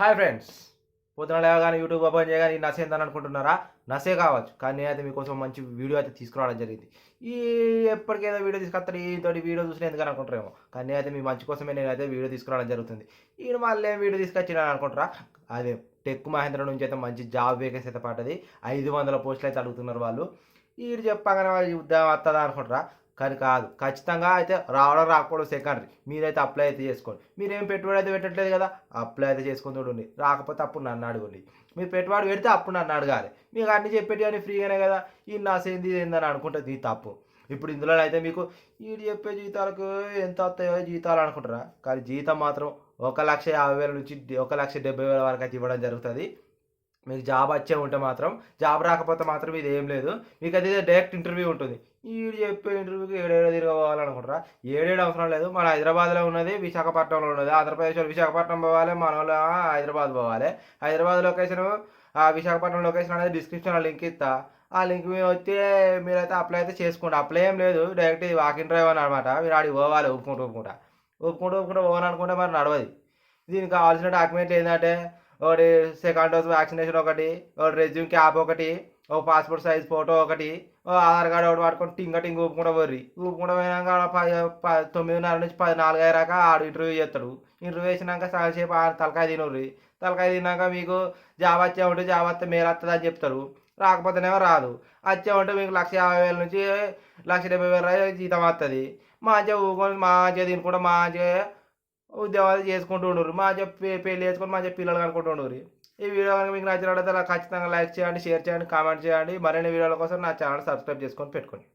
Hi friends, పొద్దున లేవగానే YouTube open చేయగానే ఈ నసే ఏందని అనుకుంటున్నారా? నసే కావచ్చు, కానీ నేనైతే మీకోసం మంచి వీడియో అయితే తీసుకురావడం జరిగింది. ఈ ఎప్పటికేదో వీడియో తీసుకొస్తారు, ఈతోటి వీడియో చూసిన ఎందుకని అనుకుంటారేమో, కానీ నేనైతే మీ మంచి కోసమే నేనైతే వీడియో తీసుకురావడం జరుగుతుంది. ఈయన మళ్ళీ ఏం వీడియో తీసుకొచ్చినా అనుకుంటారా? అదే టెక్ మహేంద్ర నుంచి అయితే మంచి జాబ్ వేకెన్సీ అయితే పడ్డది. 500 పోస్టులు అయితే అడుగుతున్నారు వాళ్ళు. వీడు చెప్పగానే వాళ్ళు ఉద్యోగం వస్తుందా అనుకుంటారా? కానీ కాదు, ఖచ్చితంగా అయితే రావడం రాకపోవడం సెకండరీ. మీరైతే అప్లై అయితే చేసుకోండి. మీరేం పెట్టుబడి అయితే పెట్టట్లేదు కదా, అప్లై అయితే చేసుకొని చూడండి. రాకపోతే అప్పుడు నన్ను అడగండి. మీరు పెట్టుబడి పెడితే అప్పుడు నన్ను అడగాలి. మీకు అన్ని చెప్పేటి అని ఫ్రీగానే కదా, ఈ నాసేంది ఏందని అనుకుంటుంది ఈ తప్పు. ఇప్పుడు ఇందులో అయితే మీకు వీడు చెప్పే జీతాలకు ఎంత వస్తాయో జీతాలు అనుకుంటారా? కానీ జీతం మాత్రం 1,50,000 నుంచి 1,70,000 వరకు అయితే ఇవ్వడం జరుగుతుంది. మీకు జాబ్ వచ్చే ఉంటే మాత్రం. జాబ్ రాకపోతే మాత్రం ఇది ఏం లేదు, మీకు అది డైరెక్ట్ ఇంటర్వ్యూ ఉంటుంది. వీడు చెప్పే ఇంటర్వ్యూకి ఏడేడో తిరగపోవాలనుకుంటారా? ఏడేడు అవసరం లేదు. మన హైదరాబాద్లో ఉన్నది, విశాఖపట్నంలో ఉన్నది. ఆంధ్రప్రదేశ్లో విశాఖపట్నం పోవాలి, మన వాళ్ళు హైదరాబాద్ పోవాలి. హైదరాబాద్ లొకేషన్, ఆ విశాఖపట్నం లొకేషన్ అనేది డిస్క్రిప్షన్లో లింక్ ఇస్తా. ఆ లింక్ మీద వచ్చి మీరైతే అప్లై అయితే చేసుకోండి. అప్లై ఏం లేదు, డైరెక్ట్ వాకింగ్ డ్రైవ్ అని అనమాట. మీరు ఆడికి పోవాలి, ఒప్పుకుంటూ పోవాలనుకుంటే మరి నడవది. దీనికి కావాల్సిన డాక్యుమెంట్లు ఏంటంటే ఒకటి సెకండ్ డోస్ వ్యాక్సినేషన్ ఒకటి రెజ్యూమ్ క్యాప్ ఒకటి, ఒక పాస్పోర్ట్ సైజ్ ఫోటో ఒకటి, ఆధార్ కార్డు ఒకటి పట్టుకొని టింగ్ ఊపుకుంటూ పోర్రి. ఊపుకుంటూ పోయినాక 9:30 నుంచి 4 అయ్యాక ఆడు ఇంటర్వ్యూ చేస్తాడు. ఇంటర్వ్యూ చేసినాక చాలాసేపు తలకాయ తినర్రి. తలకాయ తిన్నాక మీకు జాబ్ వచ్చే ఉంటే జాబ్ వస్తే మేలు వస్తుంది అని చెప్తారు. రాకపోతేనేమో రాదు. వచ్చే ఉంటే మీకు 1,50,000 నుంచి 1,70,000 జీతం వస్తుంది. మంచిగా ఊకొని మంచిగా తినుకుంటూ మంచిగా ఉద్యోగాలు చేసుకుంటూ ఉండరు. మంచిగా పెళ్ళి చేసుకొని మంచిగా పిల్లలు కనుకుంటూ ఉండరు. ఈ వీడియో కనుక మీకు నచ్చినట్లయితే ఖచ్చితంగా లైక్ చేయండి, షేర్ చేయండి, కామెంట్ చేయండి. మరిన్ని వీడియోల కోసం నా ఛానల్ సబ్స్క్రైబ్ చేసుకొని పెట్టుకోండి.